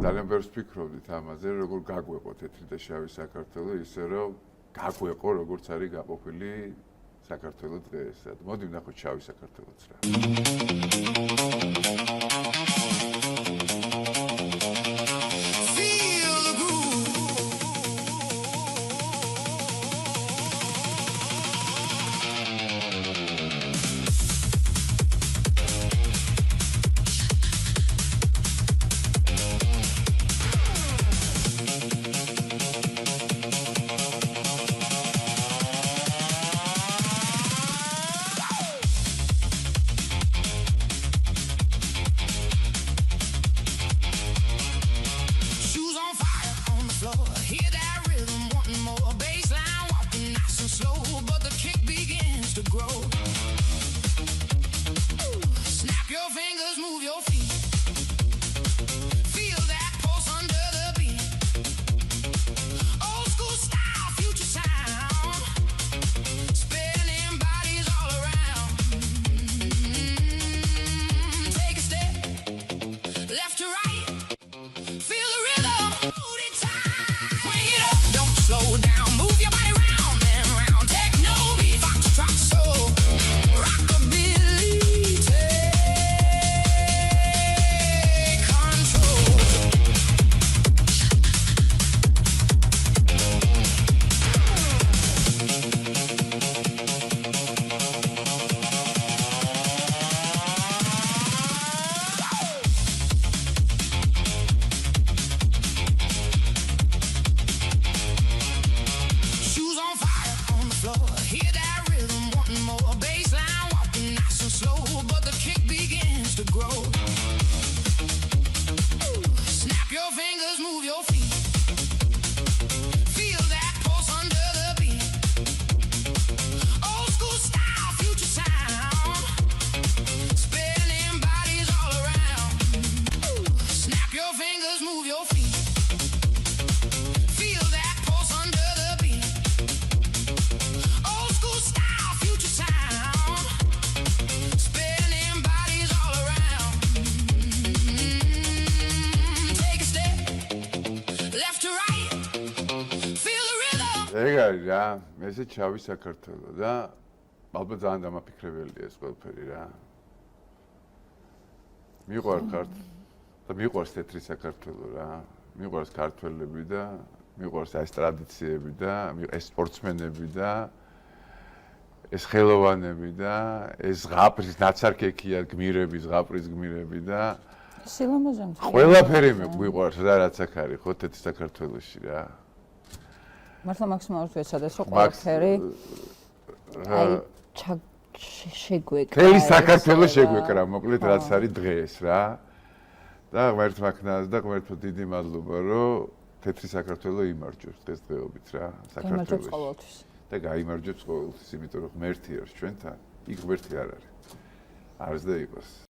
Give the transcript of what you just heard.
ძალიან ბევრს ვფიქრობდით ამაზე, როგორ გაგვეყო თეთრი და შავი საქართველო, ისე რომ გაგვეყო როგორც არის გაყოფილი საქართველო დღეს. მოდი ვნახოთ შავი საქართველოც რა. ეგ არის რა, ესე ჩავი საქართველო და ალბათ ძალიან დამაფიქრებელია ეს ყველაფერი რა. მიყვარხართ და მიყვარს თეთრი საქართველო რა. მიყვარს ქართველები და მიყვარს ეს ტრადიციები და ეს სპორტსმენები და ეს ხელოვანები და ეს ზღაპრის ნაცარქექია გმირები, ზღაპრის გმირები და სილამაზემ. ყველაფერი მიყვარს რა რაც აქ არის ხო თეთრ საქართველოში რა. მართლა მაქსიმალურად ვეცადეთ რომ ყველაფერი აი შეგვეკრა. თელი საქართველო შეგვეკრა, მოკლედ რაც არის დღეს რა. და ღმერთ მაქნას და ღმერთო დიდი მადლობა რომ თეთრი საქართველო იმარჯვებს დღესდღეობით რა საქართველოში. და გაიმარჯვებს ყოველთვის, იმიტომ რომ ღმერთი არის ჩვენთან, იქ ღმერთი არ არის. არის და იყოს.